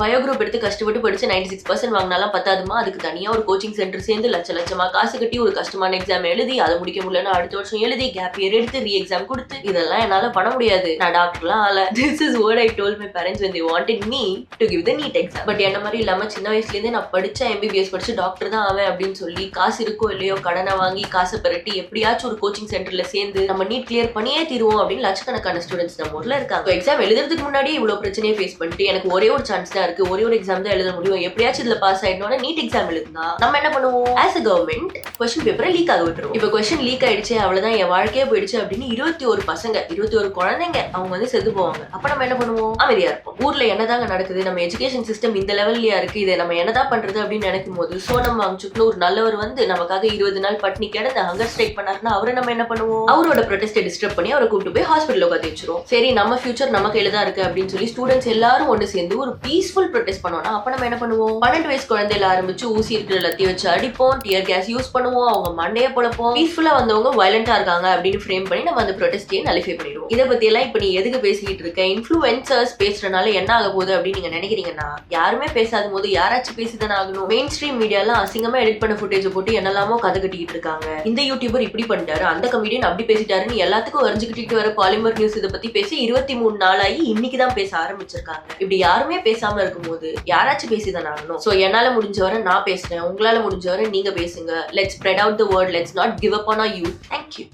Bio group எடுத்து கஷ்டப்பட்டு படிச்சு 96% வாங்கினாலும் பத்தாதுமா, அதுக்கு தனியா ஒரு கோச்சிங் சென்டர் சேர்ந்து லட்சமா காசு கட்டி ஒரு கஷ்டமான எக்ஸாம் எழுதி அதை முடிக்க முடியலன்னா அடுத்த வருஷம் எழுதி கேப் இயர் எடுத்து ரீ எக்ஸாம் கொடுத்து இதெல்லாம் என்னால பண்ண முடியாது. நான் டாக்டர்லாம் ஆல. This is what I told my parents when they wanted me to give the NEET exam. But என்ன மாதிரி இல்லாம சின்ன வயசுல இருந்தே நான் படிச்ச MBBS படிச்சு டாக்டர் தான் ஆவேன் அப்படின்னு சொல்லி காசு இருக்கோ இல்லையோ கடனை வாங்கி காசை பெரட்டி எப்படியாச்சும் ஒரு கோச்சிங் சென்டர்ல சேர்ந்து நம்ம நீட் கிளியர் பண்ணியே தீருவோம் அப்படின்னு லட்சக்கணக்கான ஸ்டூடெண்ட்ஸ் நம்ம ஊர்ல இருக்காங்க. எக்ஸாம் எழுதுறதுக்கு முன்னாடி இவ்வளவு பிரச்சனையை ஃபேஸ் பண்ணிட்டு எனக்கு ஒரே ஒரு சான்ஸ் தான் இருக்கு, ஒரே ஒரு எக்ஸாம் தான் எழுத முடியும், எப்படியாச்சும் இதுல பாஸ் ஆயிடணும்னா நீட் எக்ஸாம் எழுதுனா நம்ம என்ன பண்ணுவோம்? ஆஸ் அ கவர்மெண்ட் கொஸ்டின் பேப்பரை லீக் ஆக விட்டுருவோம். இப்ப கொஸ்டின் லீக் ஆயிடுச்சு அவ்வளவுதான் என் வாழ்க்கையே போயிடுச்சு அப்படின்னு 21 பசங்க 21 குழந்தைங்க அவங்க வந்து செத்து போவாங்க. அப்ப நம்ம என்ன பண்ணுவோம்? அமைதியா இருப்போம். ஊர்ல என்னதாங்க நடக்குது, நம்ம எஜுகேஷன் சிஸ்டம் இந்த லெவல்லயா இருக்கு, இதை நம்ம என்னதான் பண்றது அப்படின்னு நினைக்கும் போது சோனம் வாங்சுக்னு ஒரு நல்லவர் வந்து நமக்காக 20 நாள் பட்னி கிடந்து ஹங்கர் ஸ்ட்ரைக் பண்ணாருன்னா அவரை நம்ம என்ன பண்ணுவோம்? அவரோட ப்ரொடெஸ்டை டிஸ்டர்ப் பண்ணி அவரை கூப்பிட்டு போய் ஹாஸ்பிட்டல் உட்காந்து வச்சிரும். சரி நம்ம ஃபியூச்சர் நம்ம கையில தான் இருக்கு அப்படின்னு சொல்லி ஸ்டூடெண்ட்ஸ் எல்லாரும் ஒன்று சேர்ந்து ஒரு பீஸ்ஃபுல் ப்ரொடெஸ்ட் பண்ணோம்னா அப்ப நம்ம என்ன பண்ணுவோம்? 12 வயசு குழந்தையில ஆரம்பிச்சு ஊசி இருக்கிற லத்தி வச்சு அடிப்போம், டியர் கேஸ் யூஸ் பண்ணுவோம், அவங்க மண்டையை பொழப்போம். பீஸ்ஃபுல்லா வந்தவங்க வயலண்டா இருக்காங்க அப்படின்னு ஃப்ரேம் பண்ணி நம்ம அந்த ப்ரொடெஸ்டையே நலிஃபை பண்ணிடுவோம். இதை பத்தி எல்லாம் இப்ப நீ எதுக்கு பேசிக்கிட்டு இருக்க? இன்ஃப்ளூயன்சர்ஸ் பேசுறதுனால என்ன ஆக போகுது அப்படின்னு நீங்க நினைக்கிறீங்கன்னா, யாருமே பேசாத போது யாராச்சும் பேசிதானே ஆகணும். மெயின் ஸ்ட்ரீம் மீடியாலாம் அசிங்கமா எடிட் பண்ண ஃபுட்டேஜ் போட்டு என்னெல்லாமோ கதை கட்டிக்கிட்டு இருக்காங்க. இந்த யூடியூபர் இப்படி பண்ணிட்டாரு, அந்த கமெடியன் அப்படி பேசிட்டாருன்னு எல்லாத்துக்கும் வரைஞ்சுக்கிட்டு வர பாலிமர் நியூஸ் இதை பத்தி பேசி 23 நாளாகி இன்னைக்குதான் பேச ஆரம்பிச்சிருக்காங்க. இப்படி யாருமே பேசாம இருக்கும்போது யாராச்சும் பேசிதானே ஆகணும். சோ என்னால முடிஞ்ச வரை நான் பேசுறேன், உங்களால முடிஞ்ச வரை நீங்க பேசுங்க. Let's spread out the word, let's not give up on our youth. Thank you.